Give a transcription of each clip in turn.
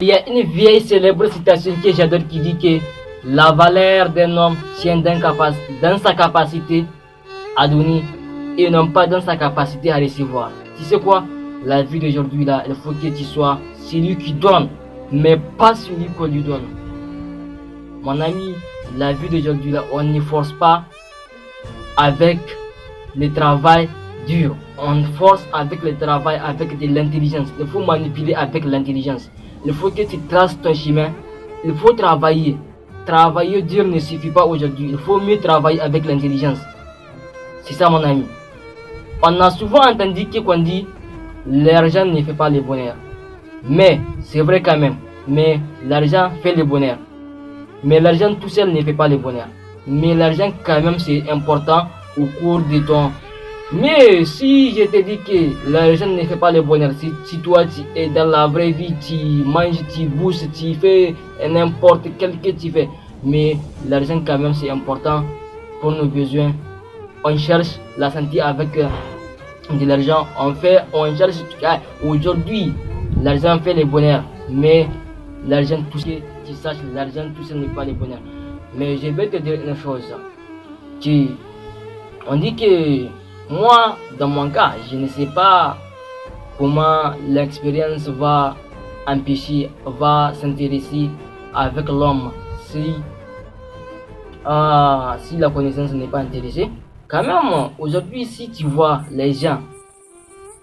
Il y a une vieille célèbre citation que j'adore qui dit que la valeur d'un homme tient dans sa capacité à donner et non pas dans sa capacité à recevoir. Tu sais quoi? La vie d'aujourd'hui là, il faut que tu sois celui qui donne, mais pas celui qu'on lui donne. Mon ami, la vie d'aujourd'hui là, on ne force pas avec le travail dur. On force avec le travail, avec de l'intelligence. Il faut manipuler avec l'intelligence. Il faut que tu traces ton chemin. Il faut travailler. Travailler dur ne suffit pas aujourd'hui. Il faut mieux travailler avec l'intelligence. C'est ça mon ami. On a souvent entendu qu'on dit l'argent ne fait pas le bonheur. Mais c'est vrai quand même. Mais l'argent fait le bonheur. Mais l'argent tout seul ne fait pas le bonheur. Mais l'argent quand même c'est important au cours de ton... Mais si je te dis que l'argent ne fait pas le bonheur, si toi tu es dans la vraie vie, tu manges, tu bouges, tu fais n'importe quel que tu fais, mais l'argent quand même c'est important pour nos besoins. On cherche la santé avec de l'argent, on cherche, aujourd'hui l'argent fait le bonheur, mais l'argent tout seul, tu saches, l'argent tout seul n'est pas le bonheur. Mais je vais te dire une chose, on dit que moi, dans mon cas, je ne sais pas comment l'expérience va empêcher, va s'intéresser avec l'homme si la connaissance n'est pas intéressée. Quand même, aujourd'hui, si tu vois les gens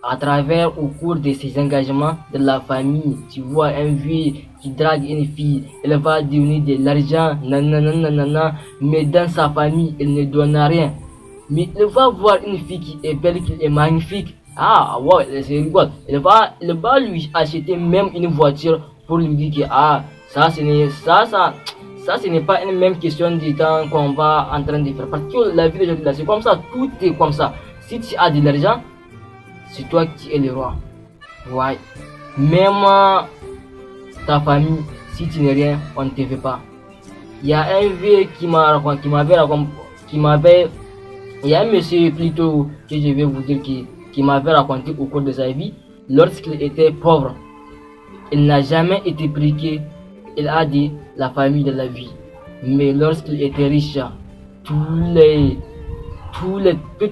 à travers au cours de ses engagements de la famille, tu vois un vieux qui drague une fille, elle va donner de l'argent, nanana, mais dans sa famille, il ne donne rien. Mais il va voir une fille qui est belle, qui est magnifique. Ah ouais, c'est rigolo. Il va lui acheter même une voiture pour lui dire que ça ce n'est pas une même question de temps qu'on va en train de faire. Parce que la vie d'aujourd'hui c'est comme ça, tout est comme ça. Si tu as de l'argent, c'est toi qui es le roi. Ouais. Même ta famille, si tu n'es rien, on ne te veut pas. Il y a un vieux il y a un monsieur plutôt que je vais vous dire qui m'avait raconté au cours de sa vie, lorsqu'il était pauvre, il n'a jamais été briqué, il a dit la famille de la vie. Mais lorsqu'il était riche, toutes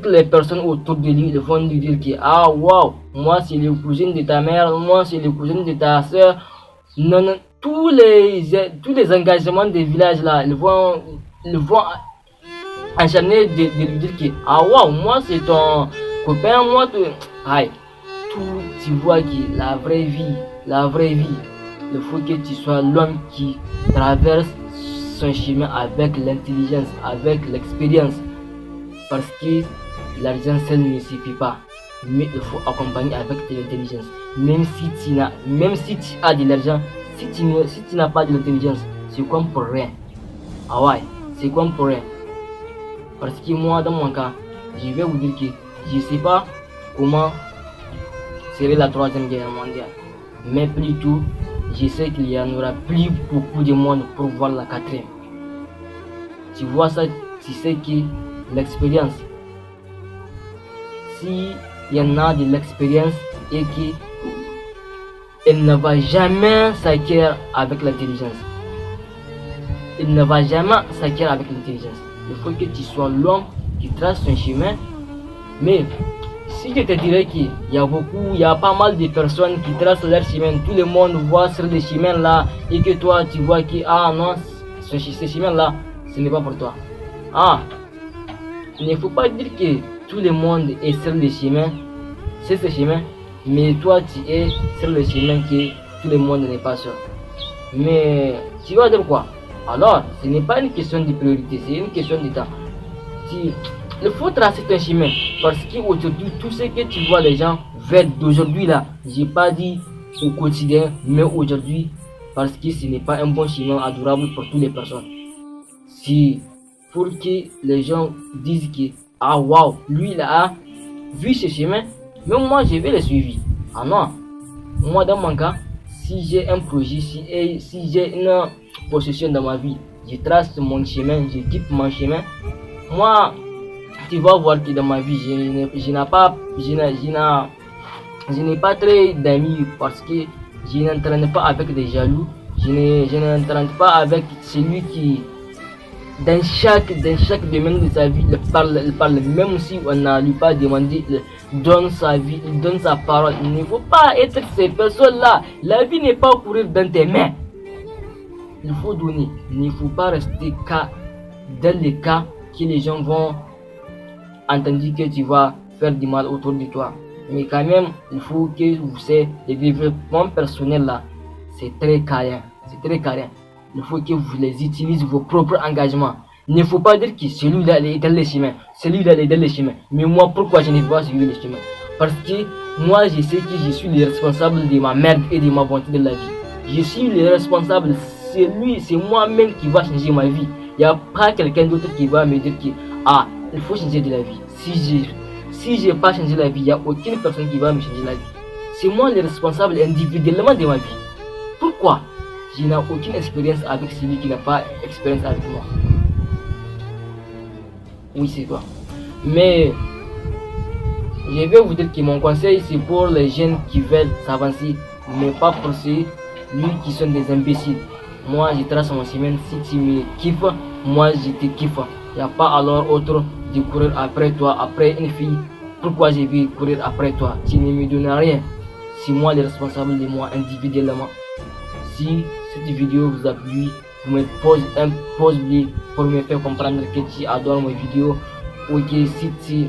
les personnes autour de lui vont lui dire que wow, moi c'est le cousin de ta mère, moi c'est le cousin de ta soeur. Non, tous les engagements des villages là, ils vont enchaîner de lui dire que wow, moi c'est ton copain, moi tu vois que la vraie vie, il faut que tu sois l'homme qui traverse son chemin avec l'intelligence, avec l'expérience, parce que l'argent seul ne suffit pas, mais il faut accompagner avec de l'intelligence. Même si tu as de l'argent, si tu n'as pas de l'intelligence, c'est comme pour rien. Ouais, c'est comme pour rien. Parce que moi, dans mon cas, je vais vous dire que je ne sais pas comment serait la troisième guerre mondiale. Mais plutôt, je sais qu'il y en aura plus beaucoup de monde pour voir la quatrième. Tu vois ça, tu sais que l'expérience, si il y en a de l'expérience et qu'elle ne va jamais s'acquérir avec l'intelligence. Il ne va jamais s'acquérir avec l'intelligence. Il faut que tu sois l'homme qui trace son chemin. Mais si je te dirais qu'il y a pas mal de personnes qui tracent leur chemin, tout le monde voit sur le chemin là, et que toi tu vois que non, ce chemin là, ce n'est pas pour toi. Il ne faut pas dire que tout le monde est sur le chemin, c'est ce chemin, mais toi tu es sur le chemin que tout le monde n'est pas sûr. Mais tu vas dire quoi? Alors, ce n'est pas une question de priorité, c'est une question de temps. Il faut tracer ton chemin, parce qu'aujourd'hui, tout ce que tu vois les gens vers d'aujourd'hui là, j'ai pas dit au quotidien, mais aujourd'hui, parce que ce n'est pas un bon chemin adorable pour toutes les personnes. C'est pour que les gens disent que wow, lui il a vu ce chemin, mais moi je vais le suivre. Non, moi dans mon cas, si j'ai un projet, si j'ai une possession dans ma vie, je trace mon chemin, je quitte mon chemin. Moi, tu vas voir que dans ma vie, je n'ai pas très d'amis parce que Je n'entraîne pas avec des jaloux. Je n'entraîne pas avec celui qui, dans chaque domaine de sa vie, il parle, même si on n'a lui pas demandé, il donne sa vie, il donne sa parole. Il ne faut pas être ces personnes-là. La vie n'est pas courir dans tes mains. Il faut donner. Il ne faut pas rester dans les cas que les gens vont entendre que tu vas faire du mal autour de toi. Mais quand même, il faut que vous sachiez, le développement personnel là, c'est très carré. C'est très carré. Il faut que vous les utilisez, vos propres engagements. Il ne faut pas dire que celui-là est dans le chemin, celui-là est dans le chemin. Mais moi, pourquoi je ne vais pas suivre le chemin? Parce que moi, je sais que je suis le responsable de ma merde et de ma bonté de la vie. Je suis le responsable, c'est moi-même qui va changer ma vie. Il n'y a pas quelqu'un d'autre qui va me dire que il faut changer de la vie. Si je n'ai pas changé la vie, il n'y a aucune personne qui va me changer la vie. C'est moi le responsable individuellement de ma vie. Pourquoi? Je n'ai aucune expérience avec celui qui n'a pas expérience avec moi. Oui, c'est toi. Mais je vais vous dire que mon conseil, c'est pour les jeunes qui veulent s'avancer, mais pas pour ceux qui sont des imbéciles. Moi, je trace mon chemin. Si tu me kiffes, moi, je te kiffe. Il n'y a pas alors autre de courir après toi, après une fille. Pourquoi je vais courir après toi? Tu ne me donnes rien. C'est moi le responsable de moi individuellement. Si cette vidéo vous a plu, vous me posez un pouce bleu pour me faire comprendre que tu adores mes vidéos. Ou que si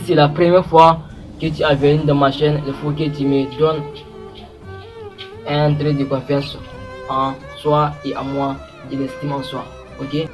c'est la première fois que tu as venu dans ma chaîne, il faut que tu me donnes un trait de confiance en soi et à moi, de l'estime en soi. Ok?